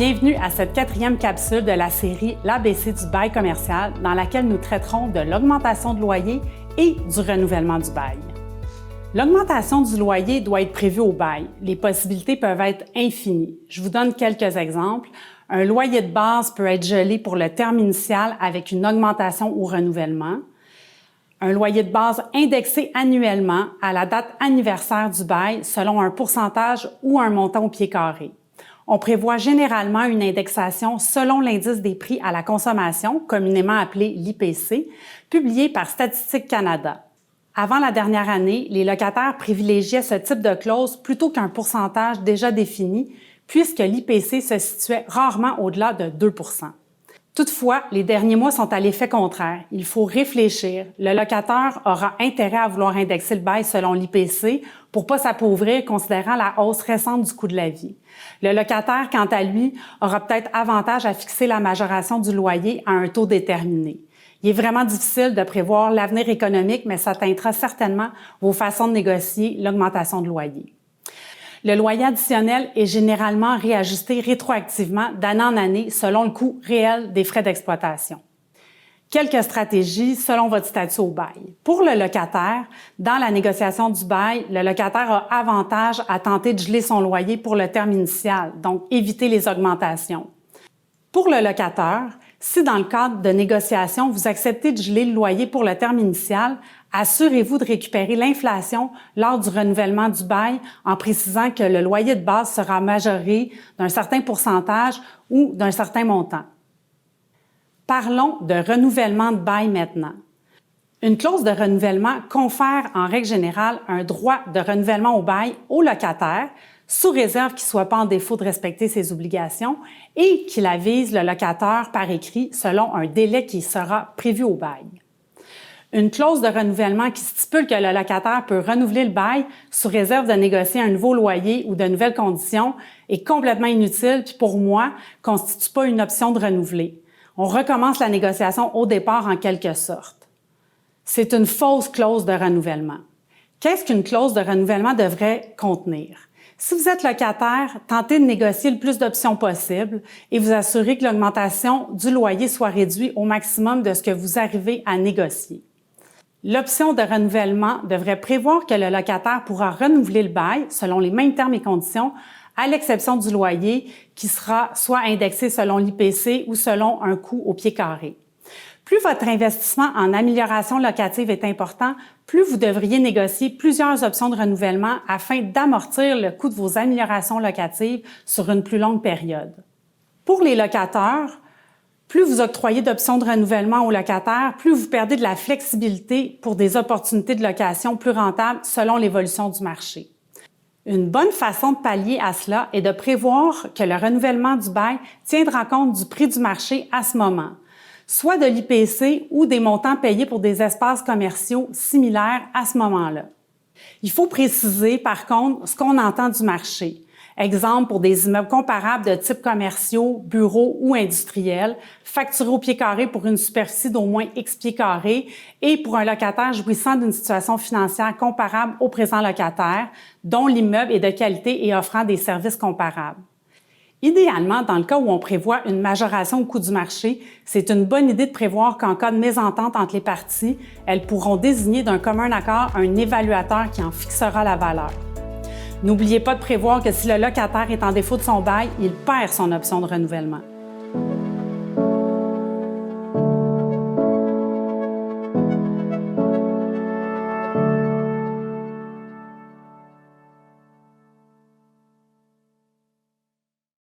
Bienvenue à cette 4e capsule de la série l'ABC du bail commercial dans laquelle nous traiterons de l'augmentation de loyer et du renouvellement du bail. L'augmentation du loyer doit être prévue au bail. Les possibilités peuvent être infinies. Je vous donne quelques exemples. Un loyer de base peut être gelé pour le terme initial avec une augmentation ou renouvellement. Un loyer de base indexé annuellement à la date anniversaire du bail selon un pourcentage ou un montant au pied carré. On prévoit généralement une indexation selon l'indice des prix à la consommation, communément appelé l'IPC, publié par Statistique Canada. Avant la dernière année, les locataires privilégiaient ce type de clause plutôt qu'un pourcentage déjà défini, puisque l'IPC se situait rarement au-delà de 2 %. Toutefois, les derniers mois sont à l'effet contraire. Il faut réfléchir. Le locataire aura intérêt à vouloir indexer le bail selon l'IPC pour ne pas s'appauvrir considérant la hausse récente du coût de la vie. Le locataire, quant à lui, aura peut-être avantage à fixer la majoration du loyer à un taux déterminé. Il est vraiment difficile de prévoir l'avenir économique, mais ça teintera certainement vos façons de négocier l'augmentation de loyer. Le loyer additionnel est généralement réajusté rétroactivement d'année en année selon le coût réel des frais d'exploitation. Quelques stratégies selon votre statut au bail. Pour le locataire, dans la négociation du bail, le locataire a avantage à tenter de geler son loyer pour le terme initial, donc éviter les augmentations. Pour le locataire, si dans le cadre de négociation, vous acceptez de geler le loyer pour le terme initial, assurez-vous de récupérer l'inflation lors du renouvellement du bail en précisant que le loyer de base sera majoré d'un certain pourcentage ou d'un certain montant. Parlons de renouvellement de bail maintenant. Une clause de renouvellement confère en règle générale un droit de renouvellement au bail au locataire, sous réserve qu'il ne soit pas en défaut de respecter ses obligations et qu'il avise le locataire par écrit selon un délai qui sera prévu au bail. Une clause de renouvellement qui stipule que le locataire peut renouveler le bail sous réserve de négocier un nouveau loyer ou de nouvelles conditions est complètement inutile puis pour moi, ne constitue pas une option de renouveler. On recommence la négociation au départ en quelque sorte. C'est une fausse clause de renouvellement. Qu'est-ce qu'une clause de renouvellement devrait contenir? Si vous êtes locataire, tentez de négocier le plus d'options possible et vous assurez que l'augmentation du loyer soit réduite au maximum de ce que vous arrivez à négocier. L'option de renouvellement devrait prévoir que le locataire pourra renouveler le bail selon les mêmes termes et conditions, à l'exception du loyer qui sera soit indexé selon l'IPC ou selon un coût au pied carré. Plus votre investissement en amélioration locative est important, plus vous devriez négocier plusieurs options de renouvellement afin d'amortir le coût de vos améliorations locatives sur une plus longue période. Pour les locataires, plus vous octroyez d'options de renouvellement aux locataires, plus vous perdez de la flexibilité pour des opportunités de location plus rentables selon l'évolution du marché. Une bonne façon de pallier à cela est de prévoir que le renouvellement du bail tiendra compte du prix du marché à ce moment, soit de l'IPC ou des montants payés pour des espaces commerciaux similaires à ce moment-là. Il faut préciser, par contre, ce qu'on entend du marché. Exemple, pour des immeubles comparables de type commerciaux, bureaux ou industriels, facturés au pied carré pour une superficie d'au moins X pieds carrés et pour un locataire jouissant d'une situation financière comparable au présent locataire, dont l'immeuble est de qualité et offrant des services comparables. Idéalement, dans le cas où on prévoit une majoration au coût du marché, c'est une bonne idée de prévoir qu'en cas de mésentente entre les parties, elles pourront désigner d'un commun accord un évaluateur qui en fixera la valeur. N'oubliez pas de prévoir que si le locataire est en défaut de son bail, il perd son option de renouvellement.